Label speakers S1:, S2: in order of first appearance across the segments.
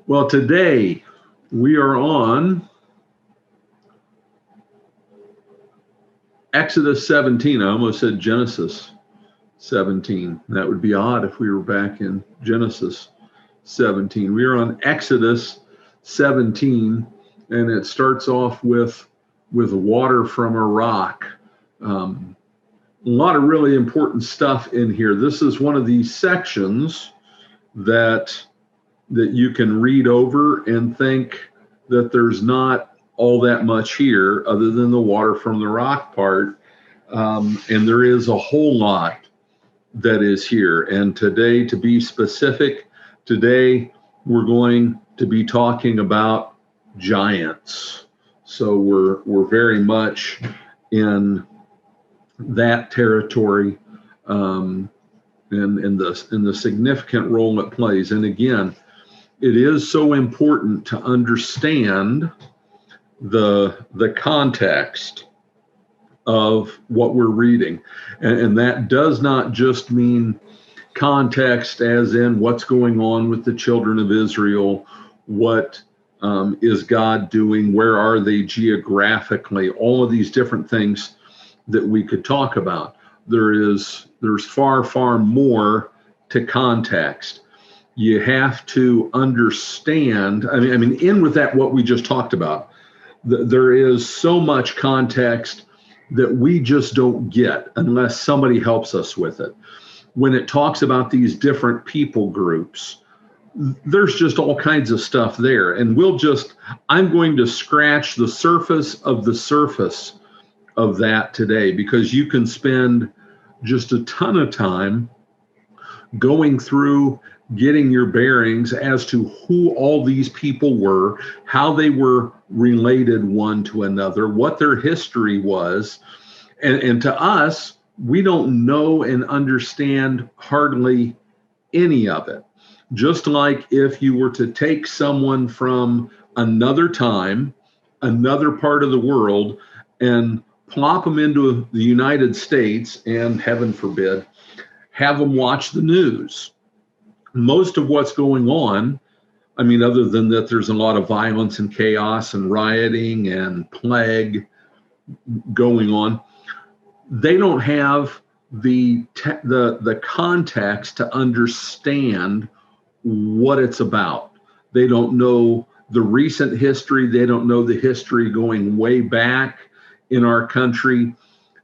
S1: Well, today we are on Exodus 17. I almost said Genesis 17. That would be odd if we were back in Genesis 17. We are on Exodus 17, and it starts off with water from a rock. A lot of really important stuff in here. This is one of these sections that you can read over and think that there's not all that much here other than the water from the rock part. And there is a whole lot that is here. And today, to be specific, today we're going to be talking about giants. So we're very much in that territory, and the significant role it plays. And again, it is so important to understand the context of what we're reading. And that does not just mean context as in what's going on with the children of Israel, what is God doing, where are they geographically, all of these different things that we could talk about. There's far, far more to context. You have to understand, I mean, in with that, what we just talked about, there is so much context that we just don't get unless somebody helps us with it. When it talks about these different people groups, there's just all kinds of stuff there. And I'm going to scratch the surface of that today, because you can spend just a ton of time going through, getting your bearings as to who all these people were, how they were related one to another, what their history was. And to us, we don't know and understand hardly any of it. Just like if you were to take someone from another time, another part of the world, and plop them into the United States and, heaven forbid, have them watch the news. Most of what's going on, I mean, other than that there's a lot of violence and chaos and rioting and plague going on, they don't have the context to understand what it's about. They don't know the recent history. They don't know the history going way back in our country.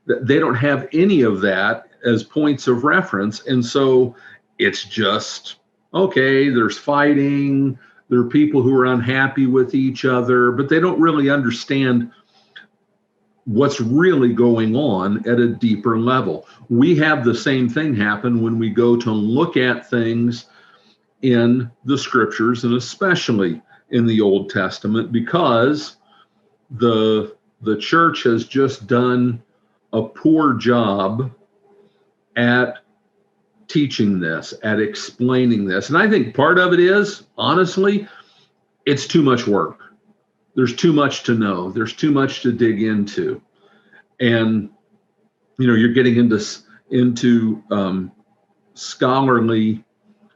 S1: They don't have any of that as points of reference. And so it's just, okay, there's fighting, there are people who are unhappy with each other, but they don't really understand what's really going on at a deeper level. We have the same thing happen when we go to look at things in the scriptures, and especially in the Old Testament, because the church has just done a poor job at teaching this, at explaining this. And I think part of it is, honestly, it's too much work. There's too much to know. There's too much to dig into. And, you're getting into scholarly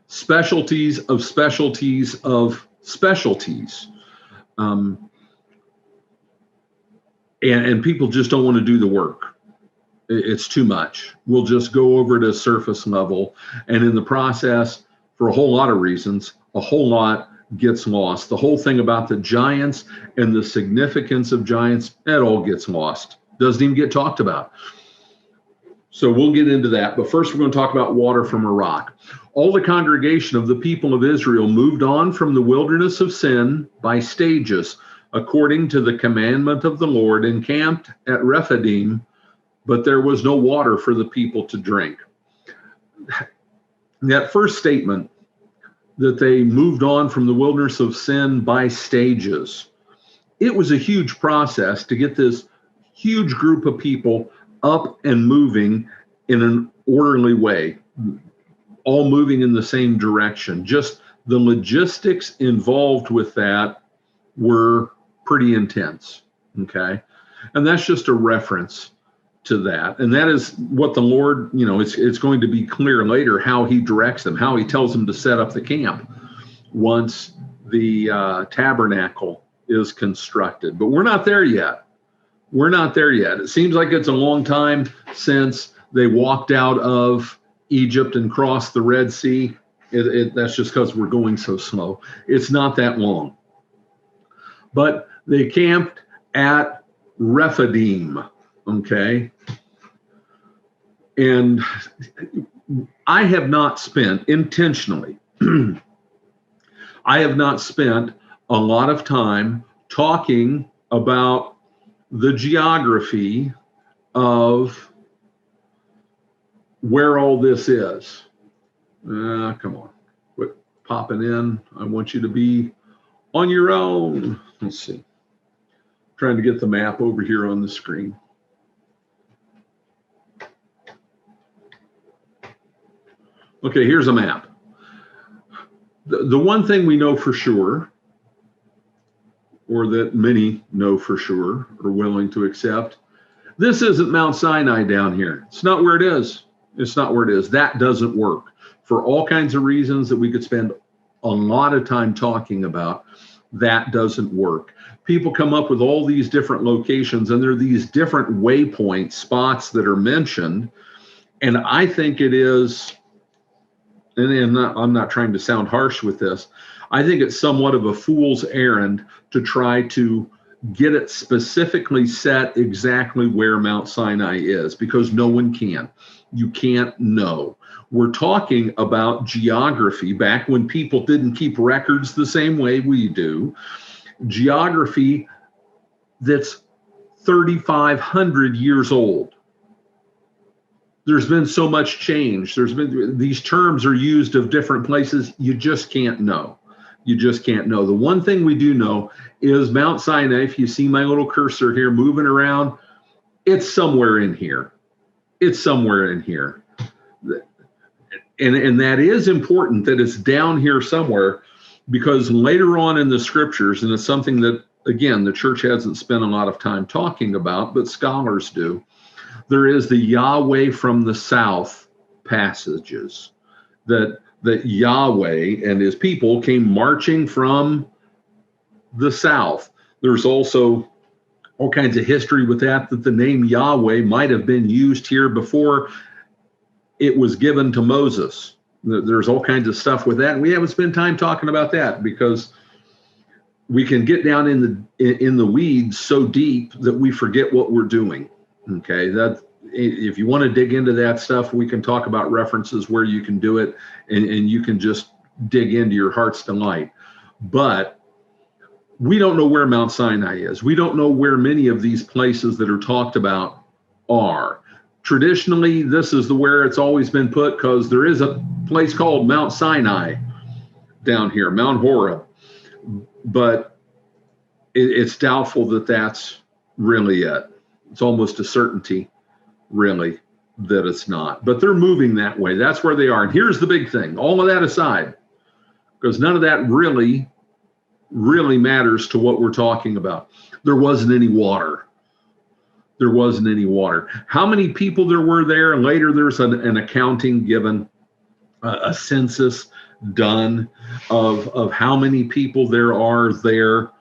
S1: specialties of specialties of specialties. And people just don't want to do the work. It's too much. We'll just go over to surface level. And in the process, for a whole lot of reasons, a whole lot gets lost. The whole thing about the giants and the significance of giants, it all gets lost. Doesn't even get talked about. So we'll get into that. But first, we're going to talk about water from a rock. All the congregation of the people of Israel moved on from the wilderness of Sin by stages, according to the commandment of the Lord, encamped at Rephidim, but there was no water for the people to drink. That first statement, that they moved on from the wilderness of sin by stages, it was a huge process to get this huge group of people up and moving in an orderly way, all moving in the same direction. Just the logistics involved with that were pretty intense, okay? And that's just a reference to that. And that is what the Lord, it's going to be clear later how he directs them, how he tells them to set up the camp once the tabernacle is constructed. But we're not there yet. We're not there yet. It seems like it's a long time since they walked out of Egypt and crossed the Red Sea. That's just because we're going so slow. It's not that long. But they camped at Rephidim, okay? And I have not spent, intentionally, I have not spent a lot of time talking about the geography of where all this is. Come on, quit popping in. I want you to be on your own. Let's see. Trying to get the map over here on the screen. Okay, here's a map. The one thing we know for sure, or that many know for sure, are willing to accept, this isn't Mount Sinai down here. It's not where it is. It's not where it is. That doesn't work for all kinds of reasons that we could spend a lot of time talking about. That doesn't work. People come up with all these different locations, and there are these different waypoint spots that are mentioned. And I think it is, and I'm not trying to sound harsh with this, I think it's somewhat of a fool's errand to try to get it specifically set exactly where Mount Sinai is, because no one can. You can't know. We're talking about geography back when people didn't keep records the same way we do. Geography that's 3,500 years old. There's been so much change. These terms are used of different places. You just can't know. You just can't know. The one thing we do know is Mount Sinai, if you see my little cursor here moving around, it's somewhere in here. It's somewhere in here. And that is important that it's down here somewhere, because later on in the scriptures, and it's something that, again, the church hasn't spent a lot of time talking about, but scholars do, there is the Yahweh from the south passages, that Yahweh and his people came marching from the south. There's also all kinds of history with that the name Yahweh might have been used here before it was given to Moses. There's all kinds of stuff with that. And we haven't spent time talking about that because we can get down in the weeds so deep that we forget what we're doing. Okay, that if you want to dig into that stuff, we can talk about references where you can do it, and you can just dig into your heart's delight. But we don't know where Mount Sinai is. We don't know where many of these places that are talked about are. Traditionally, this is where it's always been put, because there is a place called Mount Sinai down here, Mount Horeb. But it's doubtful that that's really it. It's almost a certainty, really, that it's not. But they're moving that way. That's where they are. And here's the big thing, all of that aside, because none of that really matters to what we're talking about. There wasn't any water. There wasn't any water. How many people there were there? Later, there's an accounting given, a census done of how many people there are there.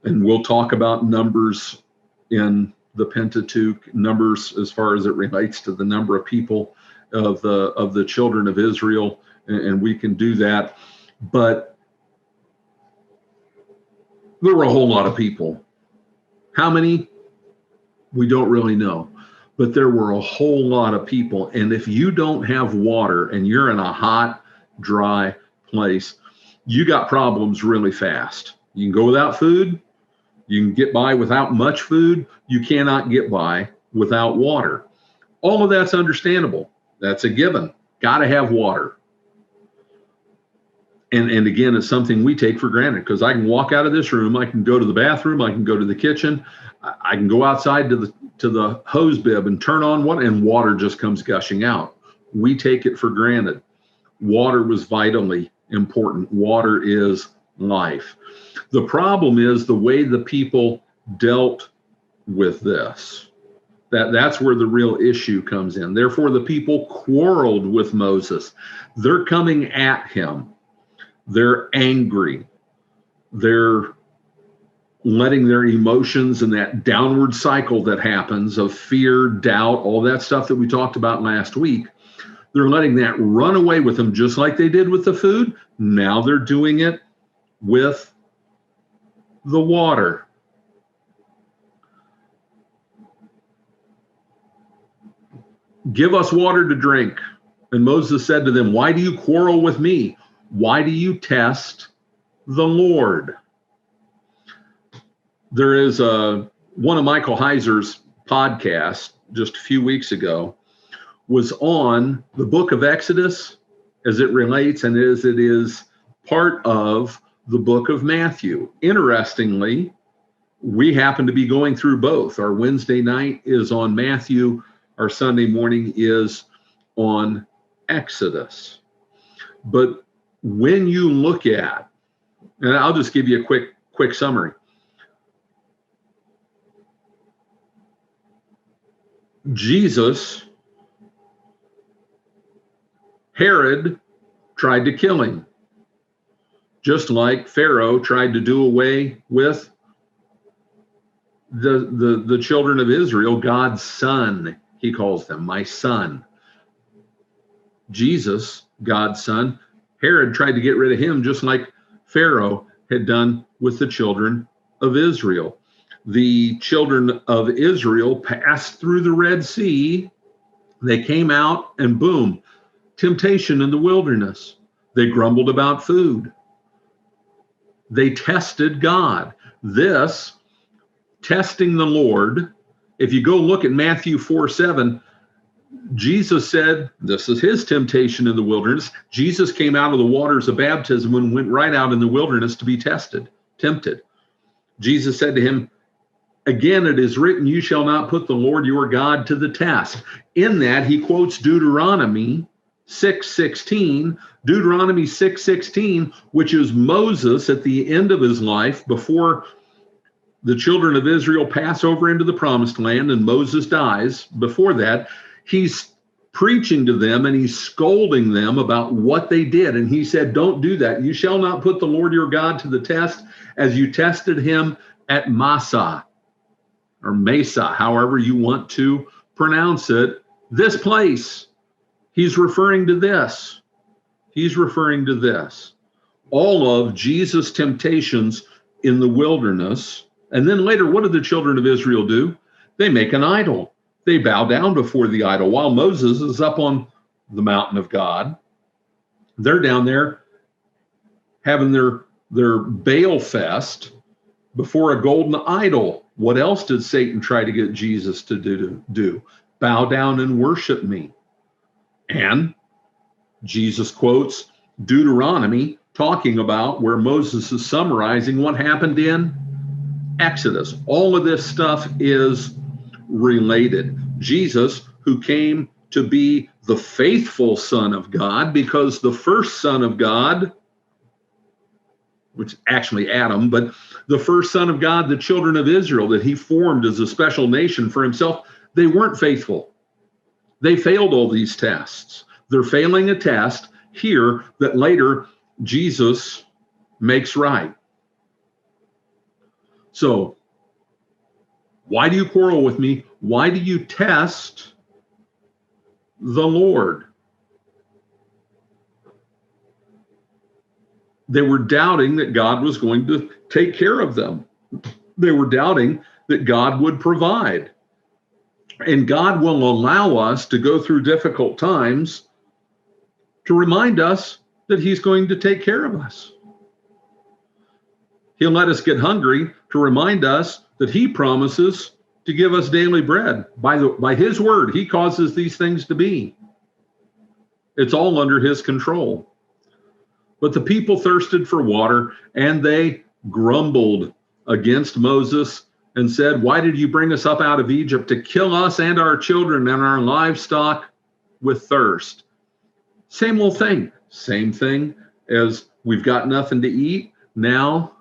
S1: And we'll talk about numbers in the Pentateuch, numbers as far as it relates to the number of people of the children of Israel, and we can do that. But there were a whole lot of people. How many? We don't really know. But there were a whole lot of people. And if you don't have water and you're in a hot, dry place, you got problems really fast. You can go without food. You can get by without much food. You cannot get by without water. All of that's understandable. That's a given. Got to have water. And again, it's something we take for granted, because I can walk out of this room, I can go to the bathroom, I can go to the kitchen, I can go outside to the hose bib and turn on one, and water just comes gushing out. We take it for granted. Water was vitally important. Water is life. The problem is the way the people dealt with this. That's where the real issue comes in. Therefore, the people quarreled with Moses. They're coming at him. They're angry. They're letting their emotions and that downward cycle that happens of fear, doubt, all that stuff that we talked about last week, they're letting that run away with them just like they did with the food. Now they're doing it with the water. Give us water to drink. And Moses said to them, why do you quarrel with me? Why do you test the Lord? There is one of Michael Heiser's podcasts just a few weeks ago was on the book of Exodus as it relates and as it is part of the book of Matthew. Interestingly, we happen to be going through both. Our Wednesday night is on Matthew. Our Sunday morning is on Exodus. But when you look at, and I'll just give you a quick summary. Jesus, Herod tried to kill him, just like Pharaoh tried to do away with the children of Israel, God's son, he calls them, my son. Jesus, God's son, Herod tried to get rid of him just like Pharaoh had done with the children of Israel. The children of Israel passed through the Red Sea. They came out and boom, temptation in the wilderness. They grumbled about food. They tested God. This testing the Lord, if you go look at Matthew 4:7, Jesus said, this is his temptation in the wilderness. Jesus came out of the waters of baptism and went right out in the wilderness to be tempted. Jesus said to him, again, it is written, you shall not put the Lord your God to the test. In that, he quotes Deuteronomy 6:16, Deuteronomy 6:16, which is Moses at the end of his life before the children of Israel pass over into the promised land and Moses dies. Before that, he's preaching to them and he's scolding them about what they did. And he said, don't do that. You shall not put the Lord your God to the test as you tested him at Massa, or Mesa, however you want to pronounce it, this place. He's referring to this. He's referring to this. All of Jesus' temptations in the wilderness. And then later, what did the children of Israel do? They make an idol. They bow down before the idol. While Moses is up on the mountain of God, they're down there having their Baal fest before a golden idol. What else did Satan try to get Jesus to do? Bow down and worship me. And Jesus quotes Deuteronomy, talking about where Moses is summarizing what happened in Exodus. All of this stuff is related. Jesus, who came to be the faithful Son of God, because the first Son of God, which is actually Adam, but the first Son of God, the children of Israel that he formed as a special nation for himself, they weren't faithful. They failed all these tests. They're failing a test here that later Jesus makes right. So, why do you quarrel with me? Why do you test the Lord? They were doubting that God was going to take care of them. They were doubting that God would provide. And God will allow us to go through difficult times to remind us that he's going to take care of us. He'll let us get hungry to remind us that he promises to give us daily bread. By his word, he causes these things to be. It's all under his control. But the people thirsted for water, and they grumbled against Moses and said, why did you bring us up out of Egypt to kill us and our children and our livestock with thirst? Same old thing. Same thing as we've got nothing to eat. Now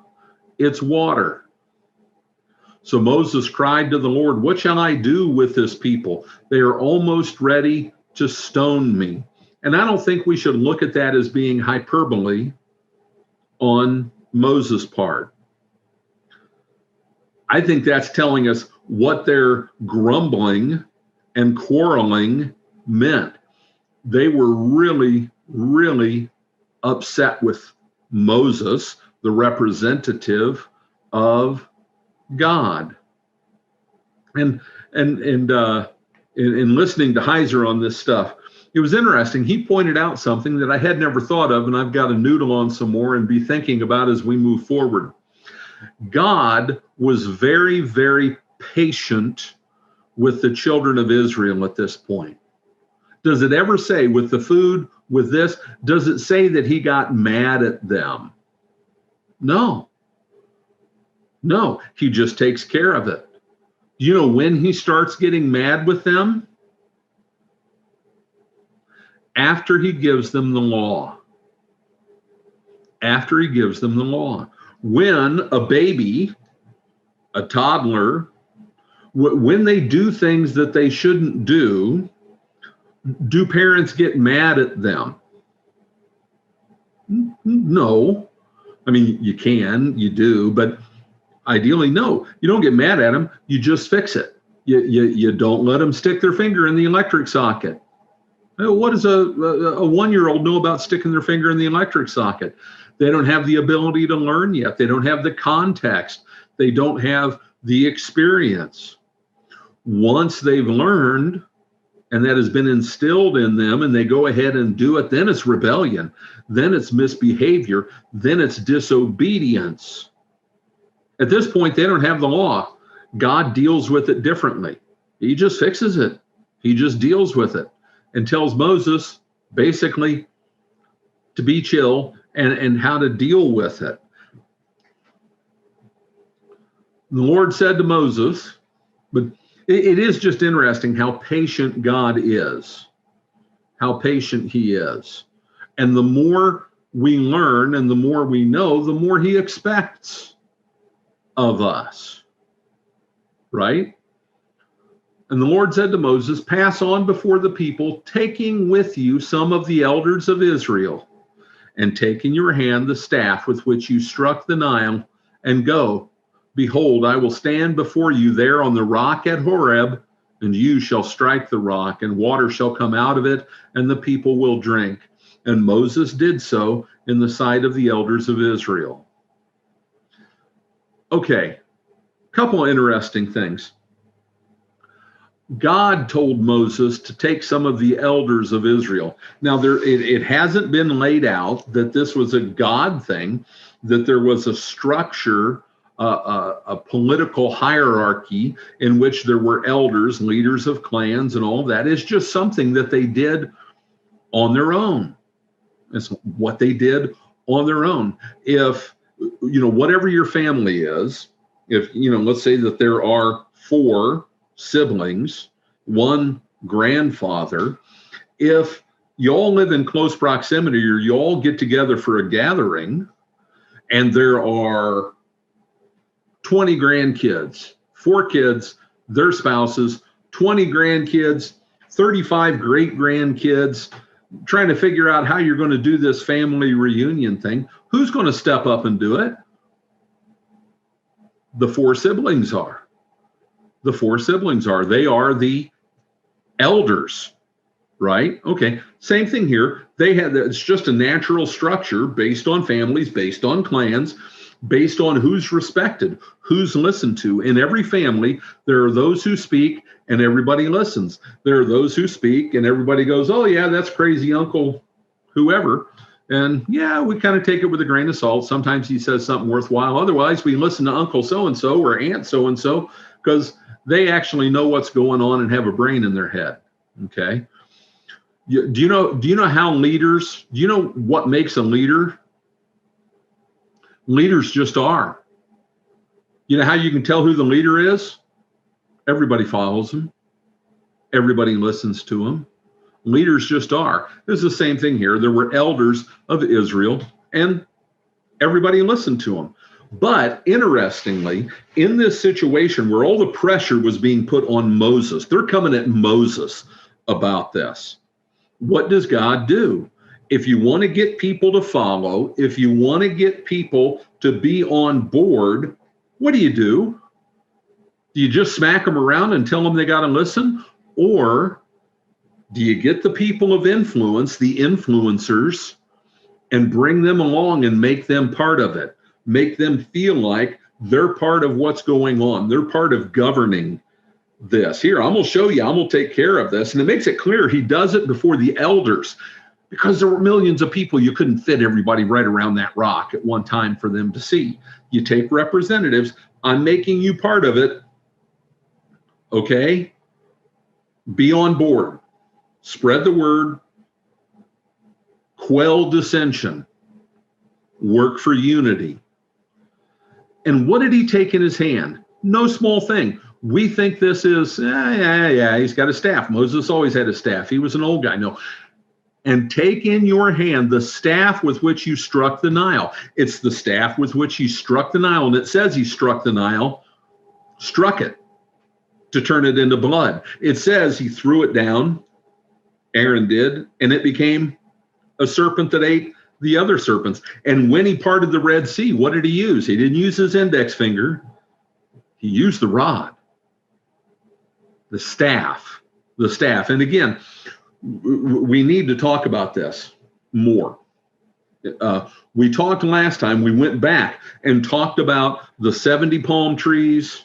S1: it's water. So Moses cried to the Lord, what shall I do with this people? They are almost ready to stone me. And I don't think we should look at that as being hyperbole on Moses' part. I think that's telling us what their grumbling and quarreling meant. They were really, really upset with Moses, the representative of God. And in listening to Heiser on this stuff, it was interesting. He pointed out something that I had never thought of, and I've got to noodle on some more and be thinking about as we move forward. God was very, very patient with the children of Israel at this point. Does it ever say with the food, with this, does it say that he got mad at them? No. No, he just takes care of it. You know when he starts getting mad with them? After he gives them the law. After he gives them the law. When a baby, a toddler, when they do things that they shouldn't do parents get mad at them? No. I mean, you can, you do, but ideally, no. You don't get mad at them. You just fix it. You don't let them stick their finger in the electric socket. What does a 1-year-old know about sticking their finger in the electric socket? They don't have the ability to learn yet. They don't have the context. They don't have the experience. Once they've learned, and that has been instilled in them, and they go ahead and do it, then it's rebellion. Then it's misbehavior. Then it's disobedience. At this point, they don't have the law. God deals with it differently. He just fixes it. He just deals with it and tells Moses basically to be chill and how to deal with it. The Lord said to Moses, but it is just interesting how patient God is, how patient he is. And the more we learn and the more we know, the more he expects of us, right? And the Lord said to Moses, pass on before the people, taking with you some of the elders of Israel, and take in your hand the staff with which you struck the Nile, and go. Behold, I will stand before you there on the rock at Horeb, and you shall strike the rock, and water shall come out of it, and the people will drink. And Moses did so in the sight of the elders of Israel. Okay, couple of interesting things. God told Moses to take some of the elders of Israel. Now, it hasn't been laid out that this was a God thing, that there was a structure, a political hierarchy in which there were elders, leaders of clans, and all of that. It's just something that they did on their own. It's what they did on their own. If, whatever your family is, if, let's say that there are 4 siblings, 1 grandfather, if you all live in close proximity or you all get together for a gathering and there are 20 grandkids, 4 kids, their spouses, 20 grandkids, 35 great grandkids, trying to figure out how you're going to do this family reunion thing, who's going to step up and do it? The 4 siblings are. The 4 siblings are. They are the elders, right? Okay, same thing here. It's just a natural structure based on families, based on clans, based on who's respected, who's listened to. In every family, there are those who speak and everybody listens. There are those who speak and everybody goes, oh yeah, that's crazy Uncle whoever. And yeah, we kind of take it with a grain of salt. Sometimes he says something worthwhile. Otherwise, we listen to Uncle so-and-so or Aunt so-and-so because they actually know what's going on and have a brain in their head. Okay. Do you know how leaders, do you know what makes a leader? Leaders just are. You know how you can tell who the leader is? Everybody follows him. Everybody listens to him. Leaders just are. This is the same thing here. There were elders of Israel and everybody listened to them. But interestingly, in this situation where all the pressure was being put on Moses, they're coming at Moses about this. What does God do? If you want to get people to follow, if you want to get people to be on board, what do? Do you just smack them around and tell them they got to listen? Or do you get the people of influence, the influencers, and bring them along and make them part of it? Make them feel like they're part of what's going on. They're part of governing this. Here, I'm going to show you. I'm going to take care of this. And it makes it clear he does it before the elders, because there were millions of people. You couldn't fit everybody right around that rock at one time for them to see. You take representatives. I'm making you part of it. Okay? Be on board. Spread the word. Quell dissension. Work for unity. And what did he take in his hand? No small thing. We think this is, he's got a staff. Moses always had a staff. He was an old guy. No. And take in your hand the staff with which you struck the Nile. It's the staff with which he struck the Nile. And it says he struck the Nile, struck it to turn it into blood. It says he threw it down, Aaron did, and it became a serpent that ate the other serpents. And when he parted the Red Sea, what did he use? He didn't use his index finger. He used the rod, the staff. And again, we need to talk about this more. We talked last time, we went back and talked about the 70 palm trees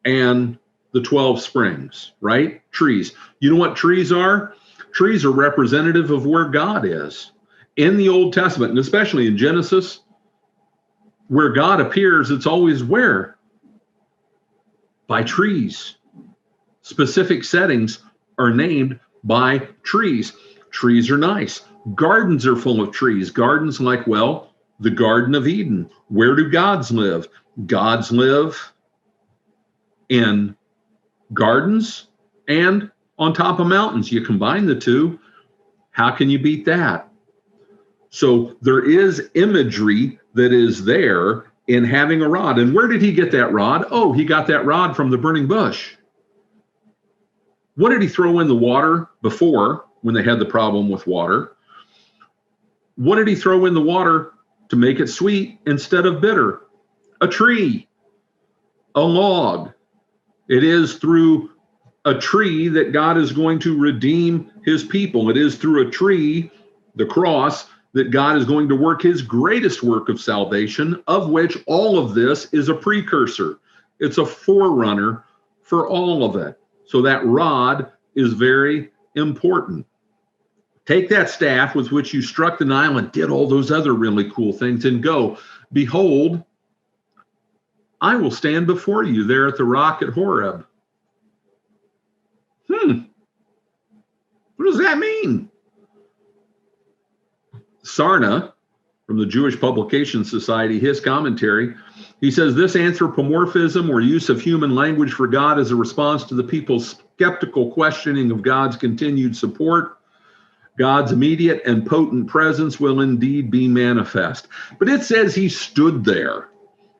S1: and the 12 springs, right? Trees. You know what trees are? Trees are representative of where God is. In the Old Testament, and especially in Genesis, where God appears, it's always where? By trees. Specific settings are named by trees. Trees are nice. Gardens are full of trees. Gardens like, well, the Garden of Eden. Where do gods live? Gods live in gardens and on top of mountains. You combine the two, how can you beat that? So there is imagery that is there in having a rod. And where did he get that rod? Oh, he got that rod from the burning bush. What did he throw in the water before, when they had the problem with water? What did he throw in the water to make it sweet instead of bitter? A tree, a log. It is through a tree that God is going to redeem his people. It is through a tree, the cross, that God is going to work his greatest work of salvation, of which all of this is a precursor. It's a forerunner for all of it. So that rod is very important. Take that staff with which you struck the Nile and did all those other really cool things and go, behold, I will stand before you there at the rock at Horeb. What does that mean? Sarna, from the Jewish Publication Society, his commentary, he says this anthropomorphism or use of human language for God as a response to the people's skeptical questioning of God's continued support, God's immediate and potent presence will indeed be manifest. But it says he stood there.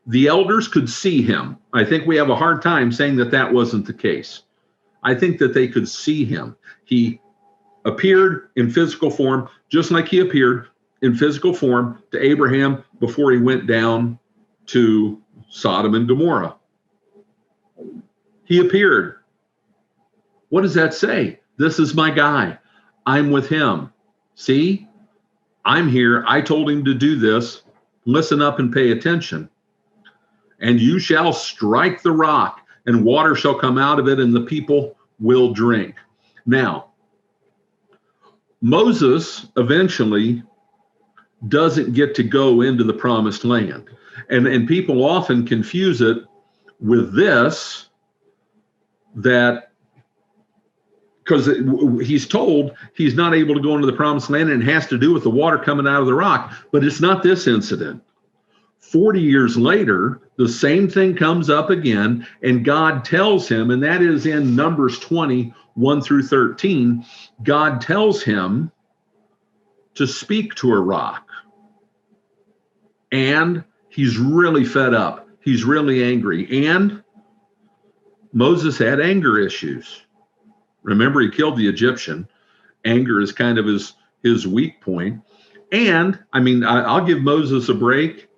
S1: The elders could see him. I think we have a hard time saying that that wasn't the case. I think that they could see him. He appeared in physical form, just like he appeared in physical form to Abraham before he went down to Sodom and Gomorrah. He appeared. What does that say? This is my guy. I'm with him. See, I'm here. I told him to do this. Listen up and pay attention. And you shall strike the rock, and water shall come out of it, and the people will drink. Now, Moses eventually doesn't get to go into the promised land. And people often confuse it with this, that because he's told he's not able to go into the promised land, and it has to do with the water coming out of the rock. But it's not this incident. 40 years later, the same thing comes up again, and God tells him, and that is in Numbers 20, 1 through 13, God tells him to speak to a rock. And he's really fed up. He's really angry. And Moses had anger issues. Remember, he killed the Egyptian. Anger is kind of his his weak point. And I mean, I'll give Moses a break.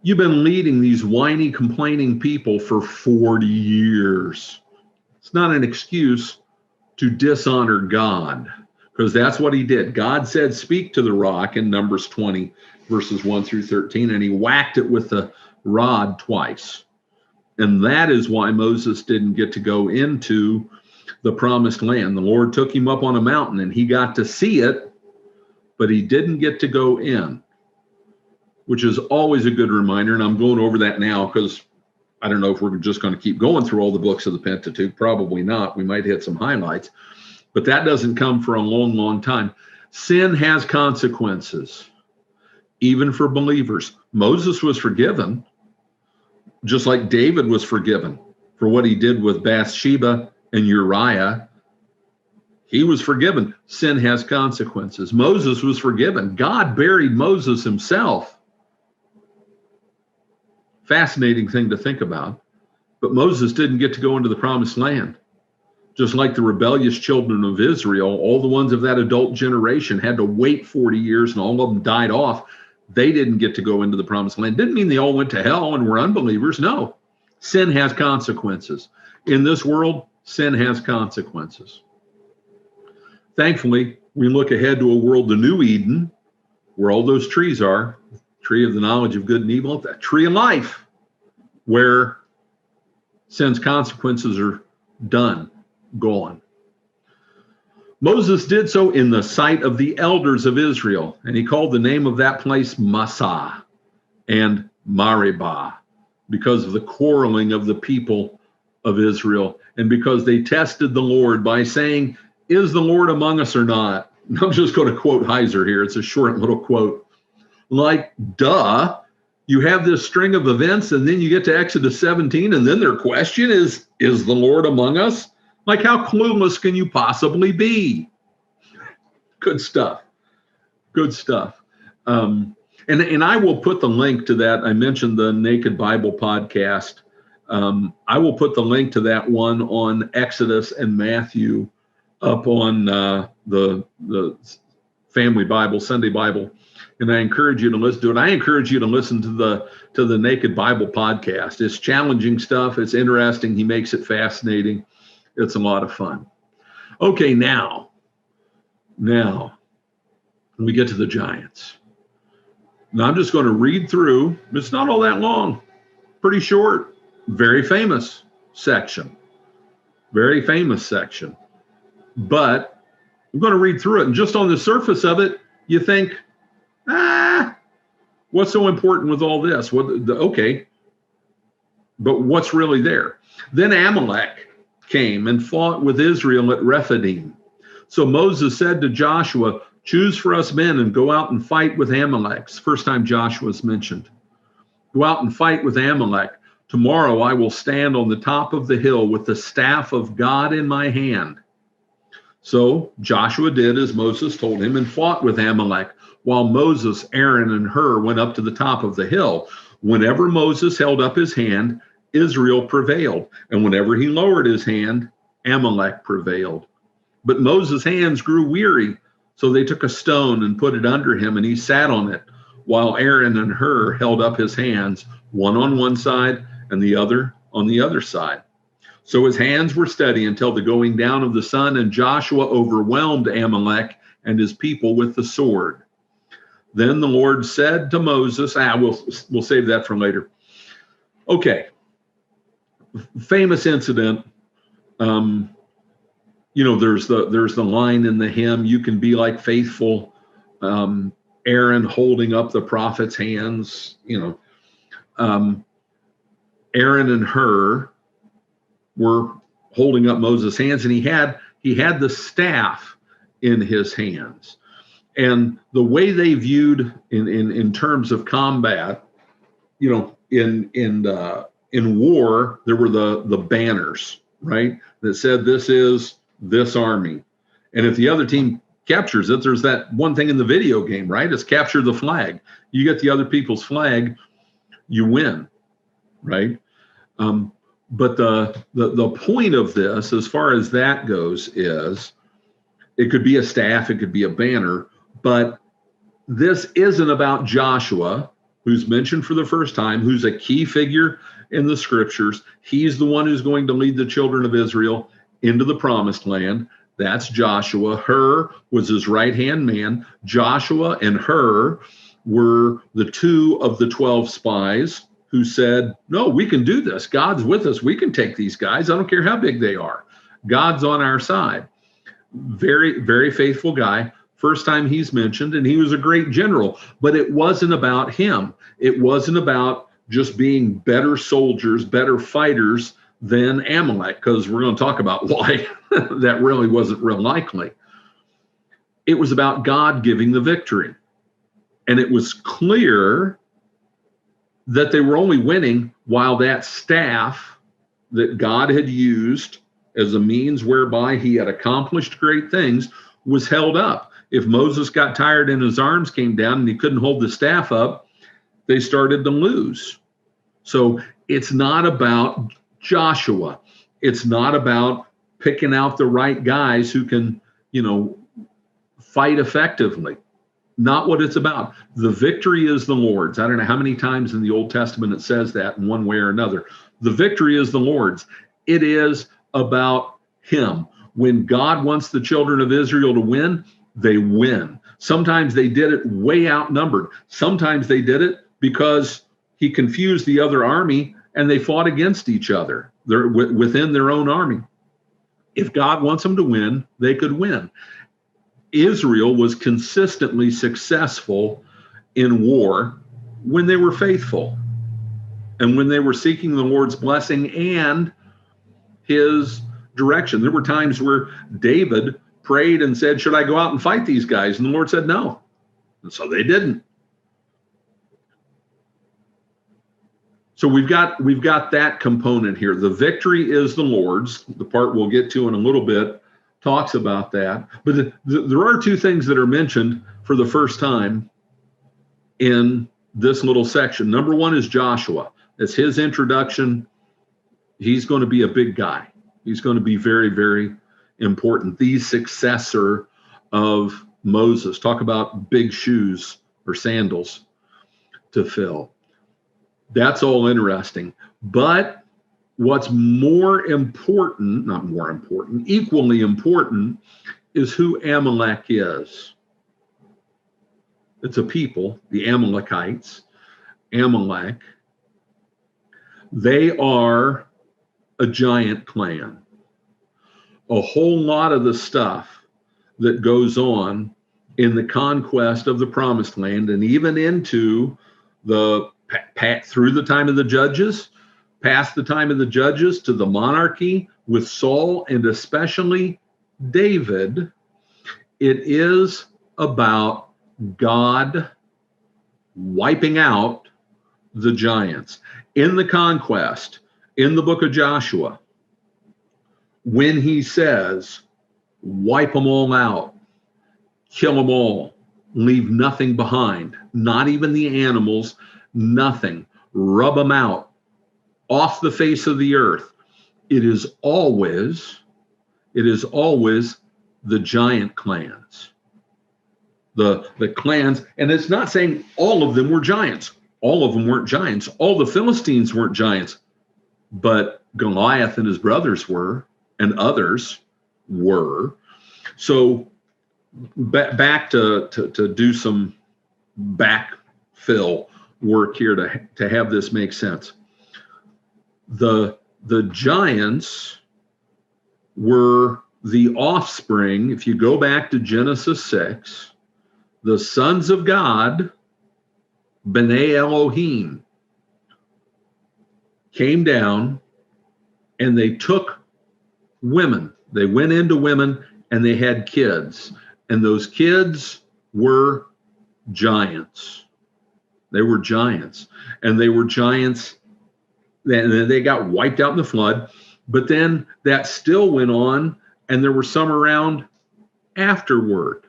S1: You've been leading these whiny, complaining people for 40 years. It's not an excuse to dishonor God, because that's what he did. God said, speak to the rock in Numbers 20, verses 1 through 13, and he whacked it with the rod twice. And that is why Moses didn't get to go into the promised land. The Lord took him up on a mountain and he got to see it, but he didn't get to go in, which is always a good reminder. And I'm going over that now because I don't know if we're just going to keep going through all the books of the Pentateuch. Probably not. We might hit some highlights, but that doesn't come for a long, long time. Sin has consequences, even for believers. Moses was forgiven, just like David was forgiven for what he did with Bathsheba and Uriah. He was forgiven. Sin has consequences. Moses was forgiven. God buried Moses himself. Fascinating thing to think about. But Moses didn't get to go into the promised land. Just like the rebellious children of Israel, all the ones of that adult generation had to wait 40 years and all of them died off. They didn't get to go into the promised land. Didn't mean they all went to hell and were unbelievers. No, sin has consequences. In this world, sin has consequences. Thankfully, we look ahead to a world, the new Eden, where all those trees are, tree of the knowledge of good and evil, that tree of life, where sin's consequences are done, gone. Moses did so in the sight of the elders of Israel, and he called the name of that place Massah and Meribah, because of the quarreling of the people of Israel, and because they tested the Lord by saying, is the Lord among us or not? I'm just going to quote Heiser here. It's a short little quote. Like, duh, you have this string of events, and then you get to Exodus 17, and then their question is the Lord among us? Like, how clueless can you possibly be? Good stuff. Good stuff. And I will put the link to that. I mentioned the Naked Bible podcast. I will put the link to that one on Exodus and Matthew up on the Family Bible, Sunday Bible. And I encourage you to listen to it. I encourage you to listen to the Naked Bible podcast. It's challenging stuff. It's interesting. He makes it fascinating. It's a lot of fun. Okay, now we get to the giants. Now I'm just going to read through. It's not all that long. Pretty short. Very famous section. Very famous section. But I'm going to read through it. And just on the surface of it, you think, what's so important with all this? Okay, but what's really there? Then Amalek came and fought with Israel at Rephidim. So Moses said to Joshua, choose for us men and go out and fight with Amalek. It's the first time Joshua's mentioned. Go out and fight with Amalek. Tomorrow I will stand on the top of the hill with the staff of God in my hand. So Joshua did as Moses told him and fought with Amalek, while Moses, Aaron, and Hur went up to the top of the hill. Whenever Moses held up his hand, Israel prevailed, and whenever he lowered his hand, Amalek prevailed. But Moses' hands grew weary, so they took a stone and put it under him, and he sat on it, while Aaron and Hur held up his hands, one on one side and the other on the other side. So his hands were steady until the going down of the sun, and Joshua overwhelmed Amalek and his people with the sword. Then the Lord said to Moses, we'll save that for later. Okay. Famous incident. There's the line in the hymn, you can be like faithful Aaron holding up the prophet's hands. Aaron and Hur were holding up Moses' hands, and he had the staff in his hands. And the way they viewed in terms of combat, in war, there were the banners, right, that said this is this army. And if the other team captures it, there's that one thing in the video game, right? It's capture the flag. You get the other people's flag, you win, right? But the point of this, as far as that goes, is It could be a staff, it could be a banner, but this isn't about Joshua, who's mentioned for the first time, who's a key figure in the scriptures. He's the one who's going to lead the children of Israel into the promised land. That's Joshua. Hur was his right-hand man. Joshua and Hur were the two of the 12 spies who said, no, we can do this. God's with us. We can take these guys. I don't care how big they are. God's on our side. Very, very faithful guy. First time he's mentioned, and he was a great general, but it wasn't about him. It wasn't about just being better soldiers, better fighters than Amalek, because we're going to talk about why that really wasn't real likely. It was about God giving the victory. And it was clear that they were only winning while that staff that God had used as a means whereby he had accomplished great things was held up. If Moses got tired and his arms came down and he couldn't hold the staff up, they started to lose. So it's not about Joshua. It's not about picking out the right guys who can, fight effectively. Not what it's about. The victory is the Lord's. I don't know how many times in the Old Testament it says that in one way or another. The victory is the Lord's. It is about him. When God wants the children of Israel to win, they win. Sometimes they did it way outnumbered. Sometimes they did it because he confused the other army and they fought against each other. They're within their own army. If God wants them to win, they could win. Israel was consistently successful in war when they were faithful and when they were seeking the Lord's blessing and his direction. There were times where David prayed and said, should I go out and fight these guys? And the Lord said no. And so they didn't. So we've got that component here. The victory is the Lord's. The part we'll get to in a little bit talks about that. But there are two things that are mentioned for the first time in this little section. Number one is Joshua. It's his introduction. He's going to be a big guy. He's going to be very, very important. The successor of Moses. Talk about big shoes or sandals to fill. That's all interesting. But what's more important, not more important, equally important, is who Amalek is. It's a people, the Amalekites, Amalek. They are a giant clan. A whole lot of the stuff that goes on in the conquest of the promised land and even into the through the time of the judges, past the time of the judges to the monarchy with Saul and especially David, it is about God wiping out the giants. In the conquest, in the book of Joshua, when he says, wipe them all out, kill them all, leave nothing behind, not even the animals, nothing, rub them out off the face of the earth. It is always the giant clans. The clans, and it's not saying all of them were giants. All of them weren't giants. All the Philistines weren't giants, but Goliath and his brothers were, and others were. So back to do some backfill work here to have this make sense. The giants were the offspring. If you go back to Genesis 6, the sons of God, B'nai Elohim, came down and they took women. They went into women and they had kids. And those kids were giants. They were giants. And they were giants. And they got wiped out in the flood. But then that still went on. And there were some around afterward.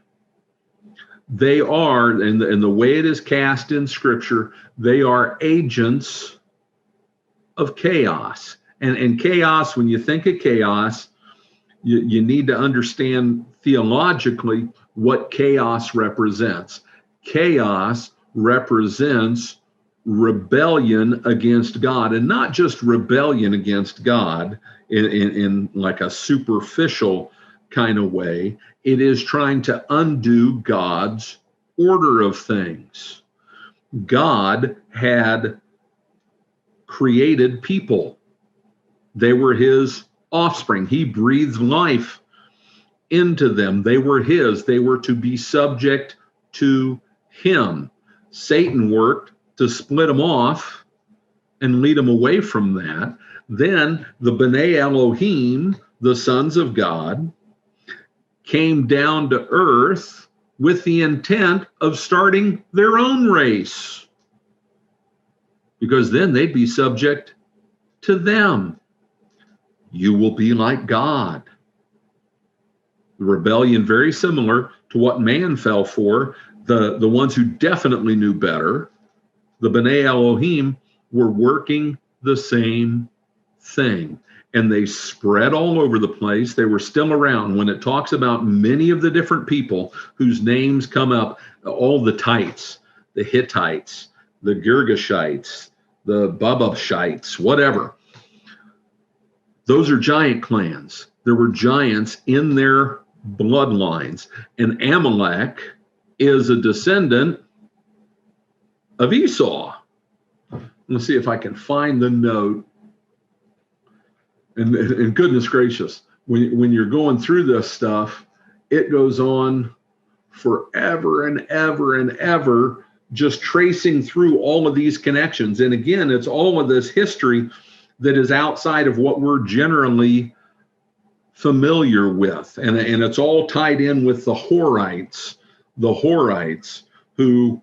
S1: They are, and the way it is cast in Scripture, they are agents of chaos. And chaos, when you think of chaos, you need to understand theologically what chaos represents. Chaos represents rebellion against God, and not just rebellion against God in like a superficial kind of way. It is trying to undo God's order of things. God had created people. They were his offspring. He breathed life into them. They were his. They were to be subject to him. Satan worked to split them off and lead them away from that. Then the B'nai Elohim, the sons of God, came down to earth with the intent of starting their own race, because then they'd be subject to them. You will be like God. The rebellion, very similar to what man fell for. The ones who definitely knew better, the B'nai Elohim, were working the same thing. And they spread all over the place. They were still around. When it talks about many of the different people whose names come up, all the Tites, the Hittites, the Girgashites, the Bababshites, whatever. Those are giant clans. There were giants in their bloodlines. And Amalek is a descendant of Esau. Let's see if I can find the note. And goodness gracious, when you're going through this stuff, it goes on forever and ever and ever, just tracing through all of these connections. And again, it's all of this history that is outside of what we're generally familiar with. And it's all tied in with the Horites who,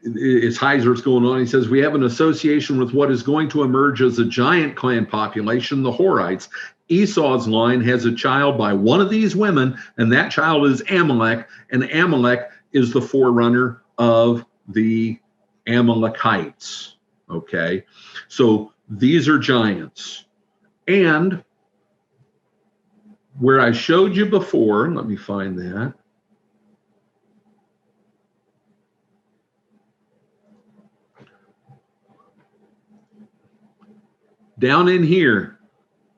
S1: as Heiser's going on, he says, we have an association with what is going to emerge as a giant clan population, the Horites. Esau's line has a child by one of these women, and that child is Amalek, and Amalek is the forerunner of the Amalekites. Okay, so these are giants. And where I showed you before, let me find that. Down in here,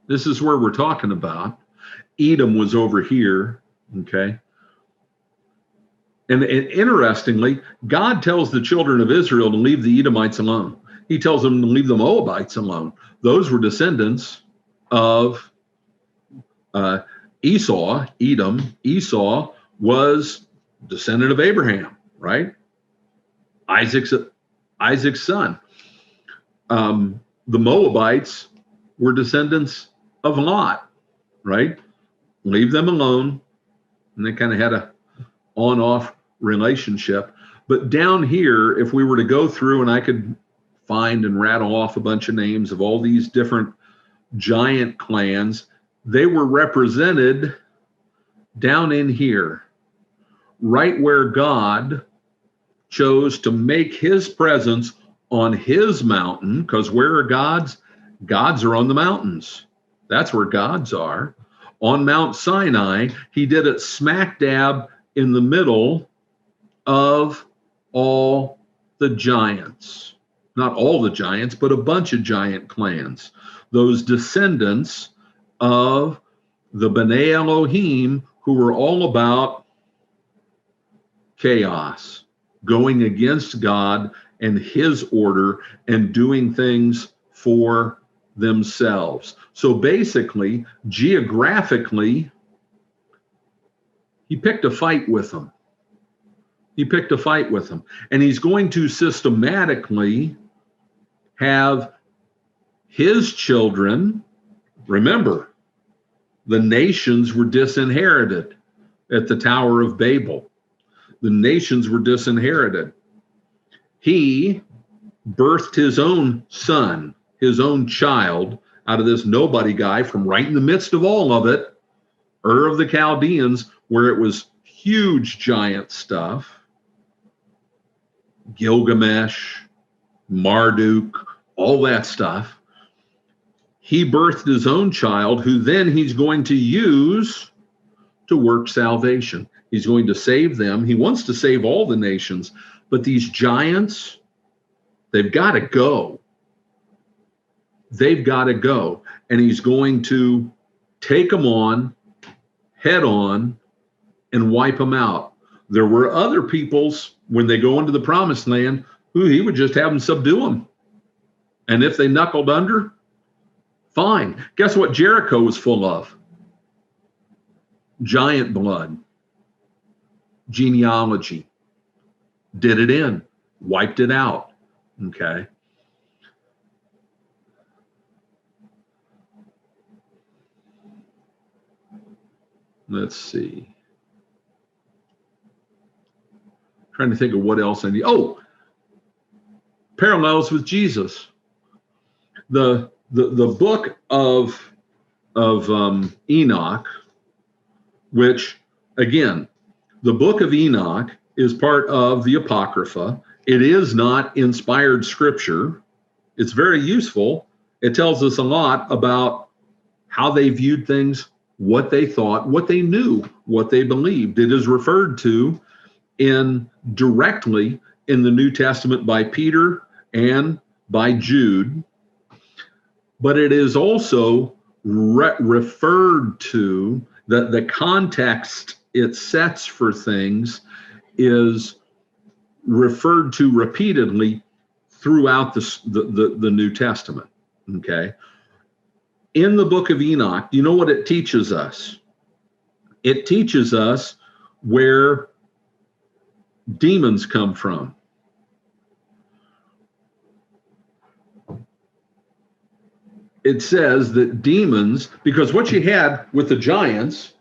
S1: this is where we're talking about. Edom was over here, okay? And interestingly, God tells the children of Israel to leave the Edomites alone. He tells them to leave the Moabites alone. Those were descendants of Esau, Edom. Esau was descendant of Abraham, right? Isaac's son. The Moabites were descendants of Lot, right? Leave them alone. And they kind of had a on-off relationship. But down here, if we were to go through, and I could find and rattle off a bunch of names of all these different giant clans, they were represented down in here, right where God chose to make his presence on his mountain, because where are gods? Gods are on the mountains. That's where gods are. On Mount Sinai, he did it smack dab in the middle of all the giants. Not all the giants, but a bunch of giant clans. Those descendants of the B'nai Elohim, who were all about chaos, going against God and his order and doing things for themselves. So basically, geographically, he picked a fight with them. And he's going to systematically have his children. Remember, the nations were disinherited at the Tower of Babel. The nations were disinherited. He birthed his own son, his own child, out of this nobody guy from right in the midst of all of it, Ur of the Chaldeans, where it was huge giant stuff. Gilgamesh, Marduk, all that stuff. he birthed his own child, who then he's going to use to work salvation. He's going to save them. He wants to save all the nations, but these giants, they've got to go. They've got to go. And he's going to take them on, head on, and wipe them out. There were other peoples, when they go into the promised land, who he would just have them subdue them. And if they knuckled under, fine. Guess what Jericho was full of? Giant blood. Genealogy. Did it in. Wiped it out. Okay. Let's see. Trying to think of what else I need. Oh, parallels with Jesus. The book of Enoch, which, again, the book of Enoch is part of the Apocrypha. It is not inspired scripture. It's very useful. It tells us a lot about how they viewed things, what they thought, what they knew, what they believed. It is referred to directly in the New Testament by Peter and by Jude, but it is also referred to, the context it sets for things is referred to repeatedly throughout the New Testament. Okay. In the book of Enoch, you know what it teaches us? It teaches us where demons come from. It says that demons, because what you had with the giants,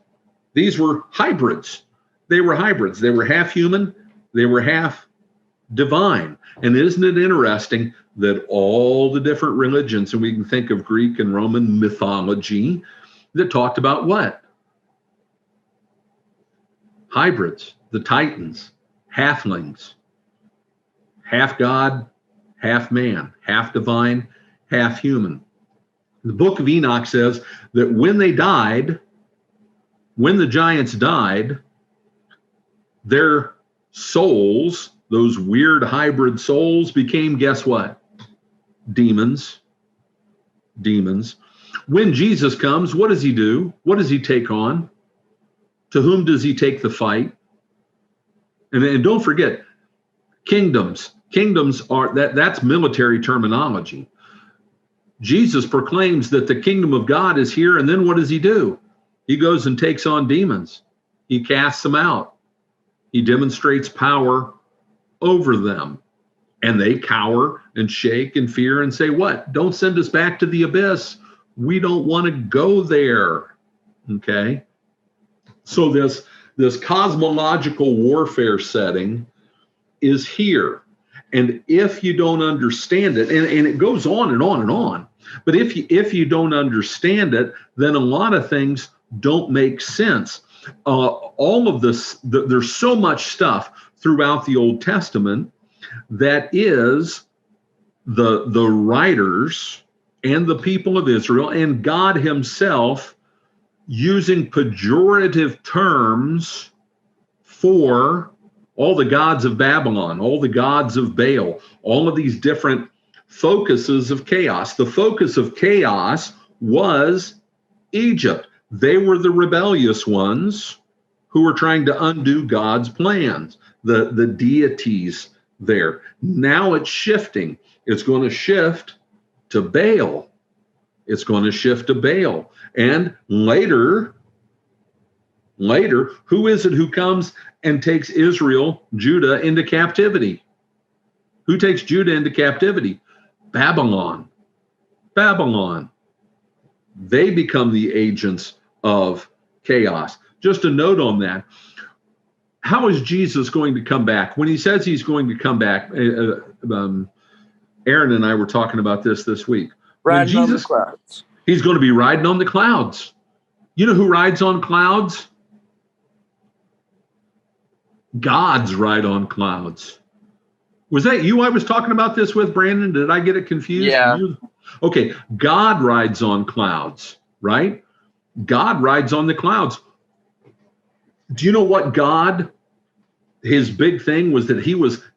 S1: these were hybrids. They were hybrids. They were half human. They were half divine. And isn't it interesting that all the different religions, and we can think of Greek and Roman mythology, that talked about what? Hybrids, the Titans, halflings, half God, half man, half divine, half human. The book of Enoch says that when they died, when the giants died, their souls, those weird hybrid souls, became, guess what? Demons. Demons. When Jesus comes, what does he do? What does he take on? To whom does he take the fight? And don't forget, kingdoms. Kingdoms are, that's military terminology. Jesus proclaims that the kingdom of God is here, and then what does he do? He goes and takes on demons. He casts them out. He demonstrates power over them. And they cower and shake and fear and say, what? Don't send us back to the abyss. We don't want to go there. Okay? So this cosmological warfare setting is here. And if you don't understand it, and it goes on and on and on, but if you don't understand it, then a lot of things don't make sense. All of this, there's so much stuff throughout the Old Testament that is the writers and the people of Israel and God himself using pejorative terms for all the gods of Babylon, all the gods of Baal, all of these different focuses of chaos. The focus of chaos was Egypt. They were the rebellious ones who were trying to undo God's plans, the deities there. Now it's shifting. It's going to shift to Baal. It's going to shift to Baal. And later, who is it who comes and takes Israel, Judah, into captivity? Who takes Judah into captivity? Babylon. Babylon. They become the agents of chaos. Just a note on that. How is Jesus going to come back? When he says he's going to come back, Aaron and I were talking about this week.
S2: Riding on the clouds.
S1: He's going to be riding on the clouds. You know who rides on clouds? Gods ride on clouds. Was that you I was talking about this with, Brandon? Did I get it confused?
S2: Yeah.
S1: Okay, God rides on clouds, right? God rides on the clouds. Do you know what God, his big thing was that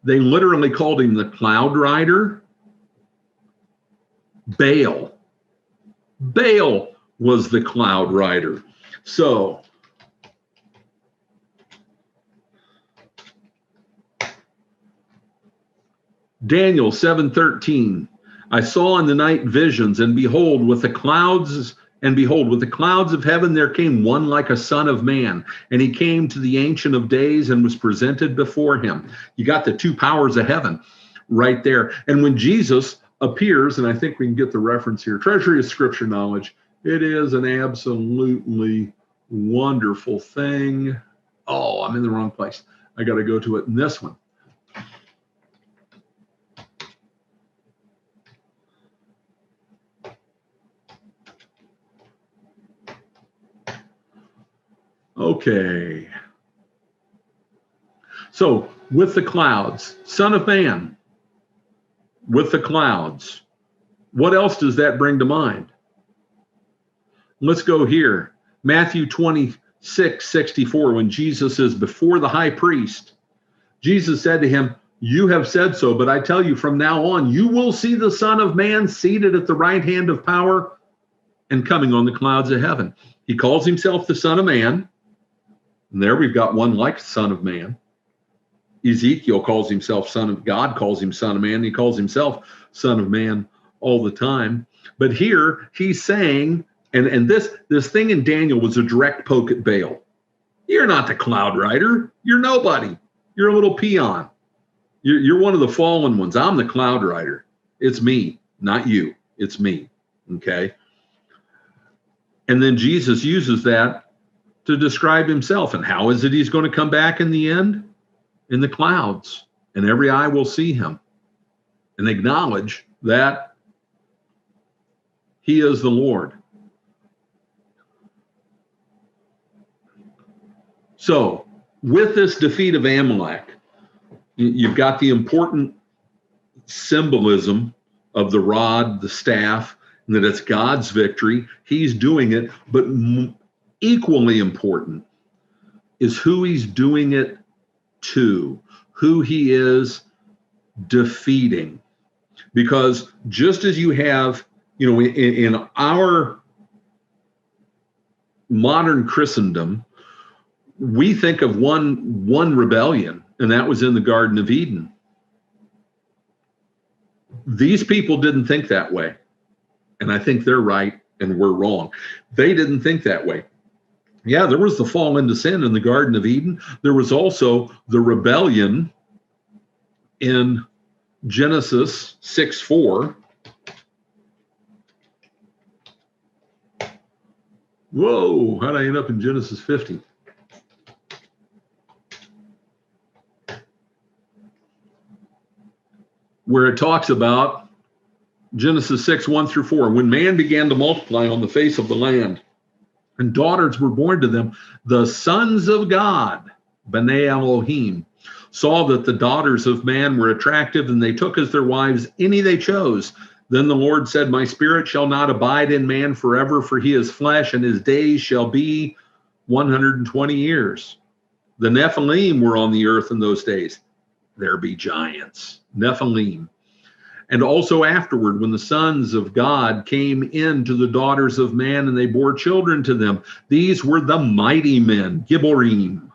S1: they literally called him the cloud rider? Baal. Baal was the cloud rider. So, Daniel 7:13, I saw in the night visions, and behold, with the clouds of heaven there came one like a son of man, and he came to the Ancient of Days and was presented before him. You got the two powers of heaven right there. And when Jesus appears, and I think we can get the reference here, treasury of scripture knowledge, it is an absolutely wonderful thing. Oh, I'm in the wrong place. I got to go to it in this one. Okay. So with the clouds, Son of Man, with the clouds, what else does that bring to mind? Let's go here. Matthew 26:64, when Jesus is before the high priest, Jesus said to him, you have said so, but I tell you from now on, you will see the Son of Man seated at the right hand of power and coming on the clouds of heaven. He calls himself the Son of Man. And there we've got one like Son of Man. Ezekiel calls himself Son of God, calls him Son of Man. He calls himself Son of Man all the time. But here he's saying, and this thing in Daniel was a direct poke at Baal. You're not the cloud rider. You're nobody. You're a little peon. You're one of the fallen ones. I'm the cloud rider. It's me, not you. It's me. Okay. And then Jesus uses that to describe himself. And how is it he's going to come back in the end? In the clouds, and every eye will see him and acknowledge that he is the Lord. So with this defeat of Amalek, you've got the important symbolism of the rod, the staff, and that it's God's victory. He's doing it, but equally important is who he's doing it to, who he is defeating. Because just as you have, in our modern Christendom, we think of one rebellion, and that was in the Garden of Eden. These people didn't think that way. And I think they're right and we're wrong. They didn't think that way. Yeah, there was the fall into sin in the Garden of Eden. There was also the rebellion in Genesis 6:4. Whoa, how'd I end up in Genesis 50? Where it talks about Genesis 6:1-4. When man began to multiply on the face of the land, and daughters were born to them, the sons of God, B'nai Elohim, saw that the daughters of man were attractive, and they took as their wives any they chose. Then the Lord said, my spirit shall not abide in man forever, for he is flesh, and his days shall be 120 years. The Nephilim were on the earth in those days. There be giants, Nephilim. And also afterward, when the sons of God came in to the daughters of man, and they bore children to them, these were the mighty men, Gibborim,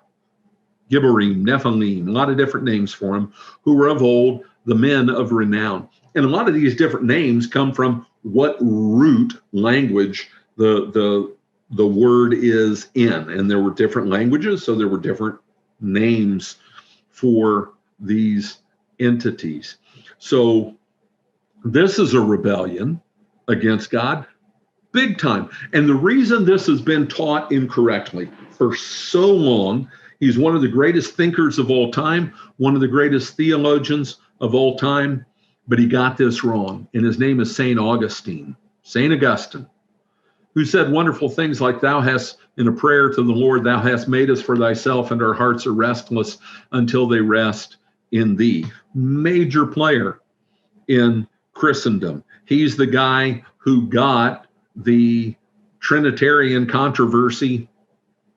S1: Nephilim, a lot of different names for them, who were of old, the men of renown. And a lot of these different names come from what root language the word is in. And there were different languages, so there were different names for these entities. So this is a rebellion against God, big time. And the reason this has been taught incorrectly for so long, he's one of the greatest thinkers of all time, one of the greatest theologians of all time, but he got this wrong. And his name is St. Augustine, who said wonderful things like, thou hast, in a prayer to the Lord, thou hast made us for thyself, and our hearts are restless until they rest in thee. Major player in Christendom. He's the guy who got the Trinitarian controversy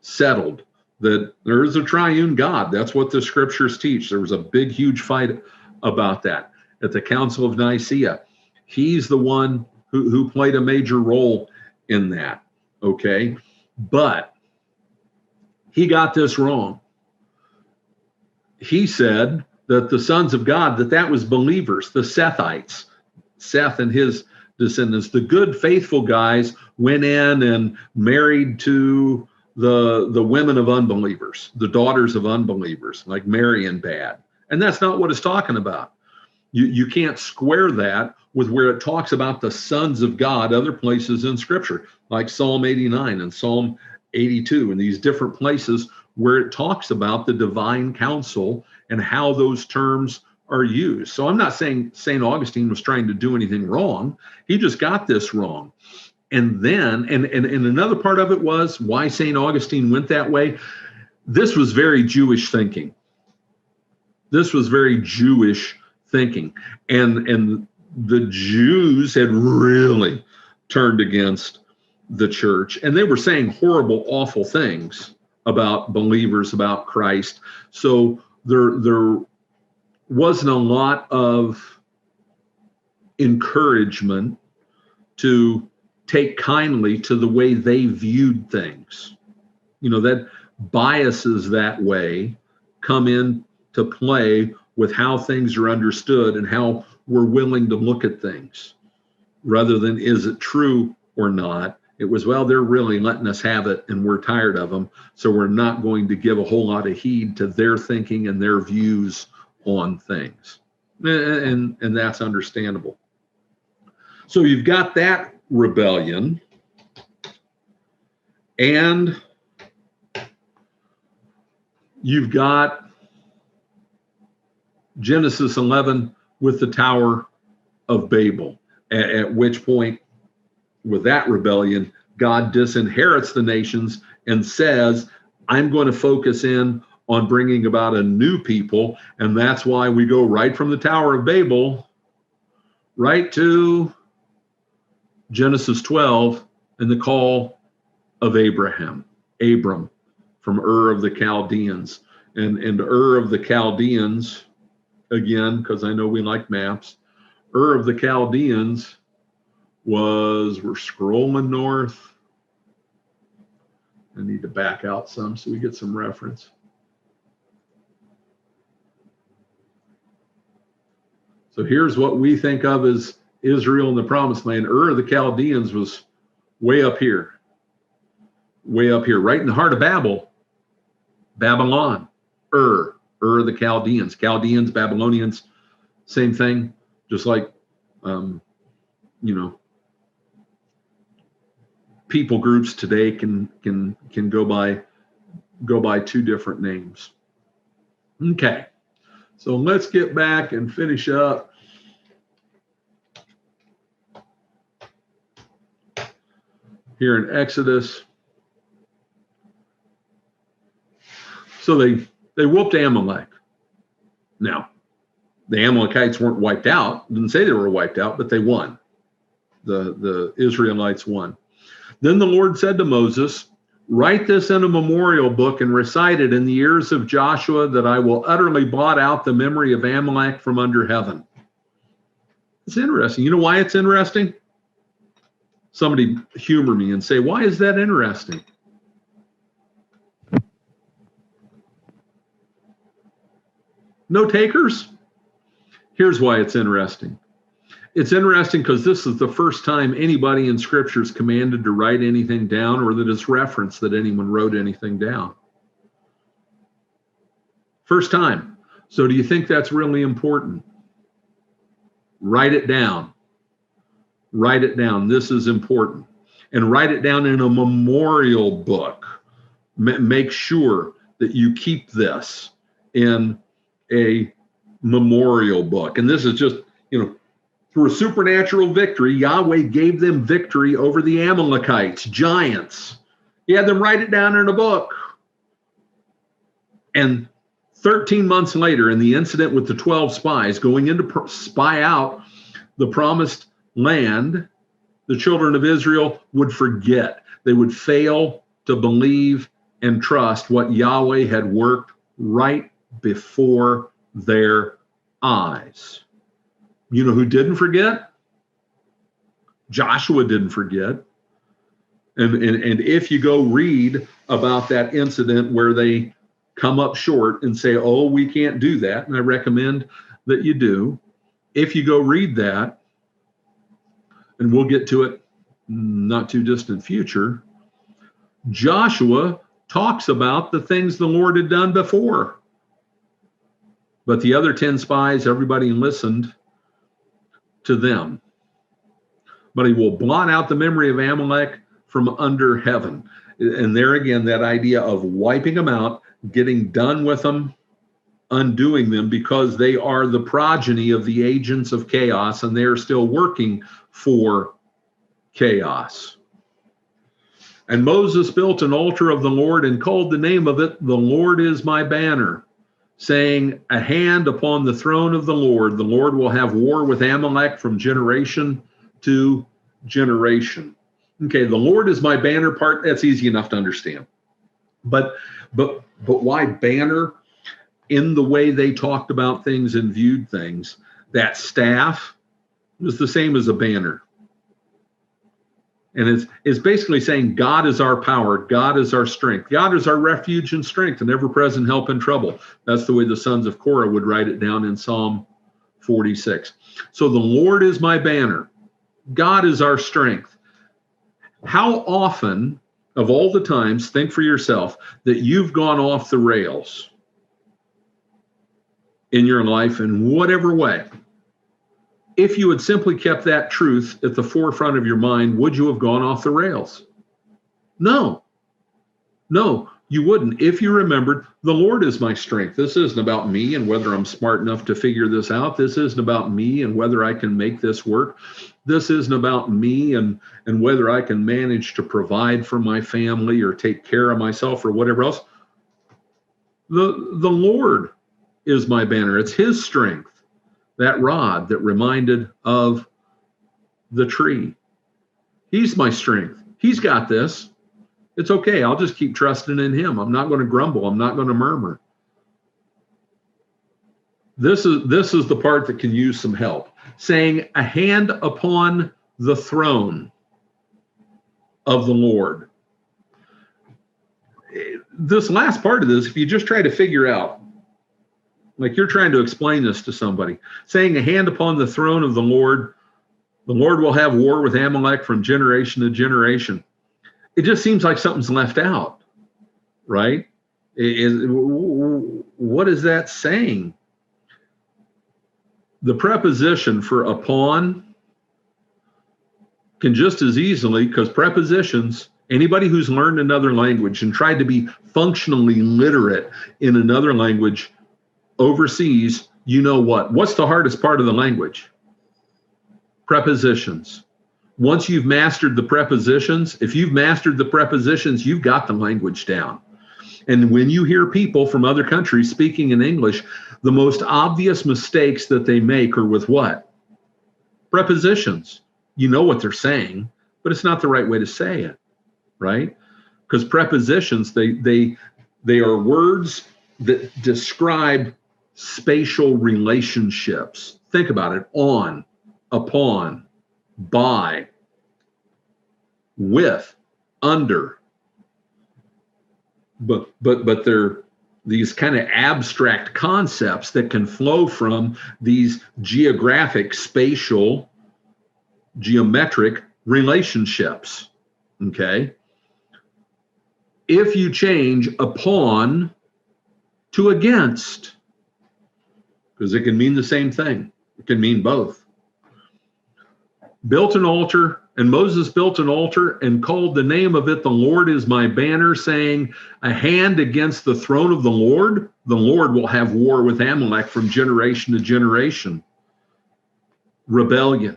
S1: settled, that there is a triune God. That's what the scriptures teach. There was a big, huge fight about that at the Council of Nicaea. He's the one who played a major role in that, okay? But he got this wrong. He said that the sons of God, that was believers, the Sethites, Seth and his descendants, the good, faithful guys went in and married to the women of unbelievers, the daughters of unbelievers, like Mary and Bad. And that's not what it's talking about. You can't square that with where it talks about the sons of God other places in Scripture, like Psalm 89 and Psalm 82, and these different places where it talks about the divine counsel and how those terms are used. So I'm not saying St. Augustine was trying to do anything wrong. He just got this wrong. And then, and another part of it was why St. Augustine went that way. This was very Jewish thinking. This was very Jewish thinking. And the Jews had really turned against the church, and they were saying horrible, awful things about believers, about Christ. So there wasn't a lot of encouragement to take kindly to the way they viewed things. You know, that biases that way come into play with how things are understood and how we're willing to look at things, rather than is it true or not. It was, well, they're really letting us have it and we're tired of them, so we're not going to give a whole lot of heed to their thinking and their views on things. And that's understandable. So you've got that rebellion, and you've got Genesis 11 with the Tower of Babel, at which point, with that rebellion, God disinherits the nations and says, I'm going to focus in on bringing about a new people. And that's why we go right from the Tower of Babel right to Genesis 12 and the call of Abram from Ur of the Chaldeans. And Ur of the Chaldeans, again, because I know we like maps, Ur of the Chaldeans we're scrolling north. I need to back out some so we get some reference. So here's what we think of as Israel and the Promised Land. Ur of the Chaldeans was way up here, right in the heart of Babylon. Ur of the Chaldeans, Babylonians, same thing, just like, people groups today can go by two different names. Okay, so let's get back and finish up. Here in Exodus. So they whooped Amalek. Now, the Amalekites weren't wiped out. Didn't say they were wiped out, but they won. The Israelites won. Then the Lord said to Moses, write this in a memorial book and recite it in the ears of Joshua, that I will utterly blot out the memory of Amalek from under heaven. It's interesting. You know why it's interesting? Somebody humor me and say, why is that interesting? No takers? Here's why it's interesting. It's interesting because this is the first time anybody in Scripture is commanded to write anything down, or that it's referenced that anyone wrote anything down. First time. So do you think that's really important? Write it down. Write it down. This is important. And write it down in a memorial book. Make sure that you keep this in a memorial book. And this is just, through a supernatural victory, Yahweh gave them victory over the Amalekites, giants. He had them write it down in a book. And 13 months later, in the incident with the 12 spies going in to spy out the promised land, the children of Israel would forget. They would fail to believe and trust what Yahweh had worked right before their eyes. You know who didn't forget? Joshua didn't forget. And if you go read about that incident where they come up short and say, oh, we can't do that, and I recommend that you do. If you go read that, and we'll get to it not too distant future, Joshua talks about the things the Lord had done before. But the other 10 spies, everybody listened to them. But he will blot out the memory of Amalek from under heaven. And there again, that idea of wiping them out, getting done with them, undoing them, because they are the progeny of the agents of chaos, and they are still working for chaos. And Moses built an altar of the Lord and called the name of it, "The Lord is my banner," saying, "A hand upon the throne of the Lord. The Lord will have war with Amalek from generation to generation." Okay, the Lord is my banner part, that's easy enough to understand. But why banner? In the way they talked about things and viewed things, that staff was the same as a banner. And it's basically saying God is our power, God is our strength, God is our refuge and strength and ever-present help in trouble. That's the way the sons of Korah would write it down in Psalm 46. So the Lord is my banner, God is our strength. How often of all the times, think for yourself, that you've gone off the rails in your life in whatever way? If you had simply kept that truth at the forefront of your mind, would you have gone off the rails? No, you wouldn't. If you remembered, the Lord is my strength. This isn't about me and whether I'm smart enough to figure this out. This isn't about me and whether I can make this work. This isn't about me and whether I can manage to provide for my family or take care of myself or whatever else. The Lord is my banner. It's his strength. That rod that reminded of the tree. He's my strength. He's got this. It's okay. I'll just keep trusting in him. I'm not going to grumble. I'm not going to murmur. This is the part that can use some help. Saying, a hand upon the throne of the Lord. This last part of this, if you just try to figure out, like you're trying to explain this to somebody, saying a hand upon the throne of the Lord will have war with Amalek from generation to generation. It just seems like something's left out, right? What is that saying? The preposition for upon can just as easily, because prepositions, anybody who's learned another language and tried to be functionally literate in another language overseas, you know what's the hardest part of the language? Prepositions. Once you've mastered the prepositions, if you've mastered the prepositions, you've got the language down. And when you hear people from other countries speaking in English, the most obvious mistakes that they make are with what? Prepositions. You know what they're saying, but it's not the right way to say it, right? Because prepositions, they are words that describe spatial relationships. Think about it. On, upon, by, with, under. But they're these kind of abstract concepts that can flow from these geographic, spatial, geometric relationships. Okay? If you change upon to against, because it can mean the same thing. It can mean both. Built an altar, and Moses built an altar and called the name of it, "The Lord is my banner," saying, a hand against the throne of the Lord will have war with Amalek from generation to generation. Rebellion,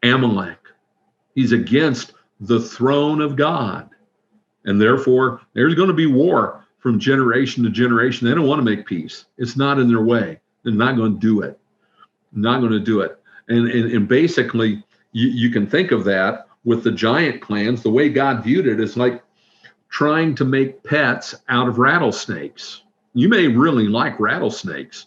S1: Amalek. He's against the throne of God. And therefore, there's going to be war from generation to generation. They don't want to make peace. It's not in their way. They're not going to do it. Not going to do it. And basically, you can think of that with the giant clans. The way God viewed it is like trying to make pets out of rattlesnakes. You may really like rattlesnakes.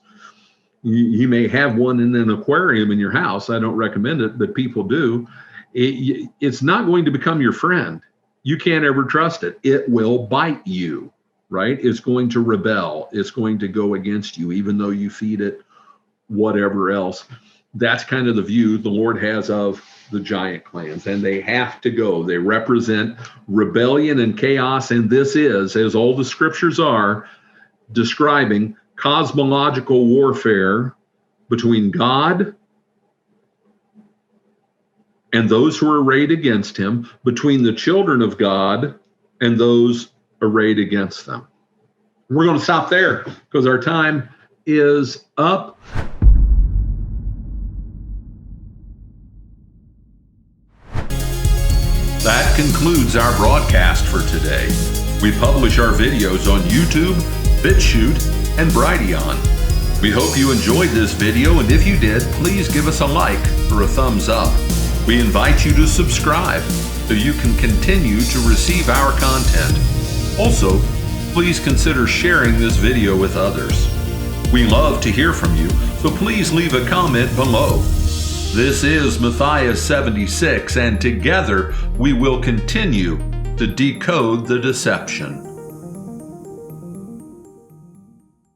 S1: You may have one in an aquarium in your house. I don't recommend it, but people do. It's not going to become your friend. You can't ever trust it. It will bite you, right? It's going to rebel. It's going to go against you, even though you feed it whatever else. That's kind of the view the Lord has of the giant clans, and they have to go. They represent rebellion and chaos, and this is, as all the scriptures are, describing cosmological warfare between God and those who are arrayed against him, between the children of God and those arrayed against them. We're going to stop there because our time is up. That concludes our broadcast for today. We publish our videos on YouTube, BitChute, and Brighteon. We hope you enjoyed this video, and if you did, please give us a like or a thumbs up. We invite you to subscribe so you can continue to receive our content. Also, please consider sharing this video with others. We love to hear from you, so please leave a comment below. This is Matthias 76, and together we will continue to decode the deception.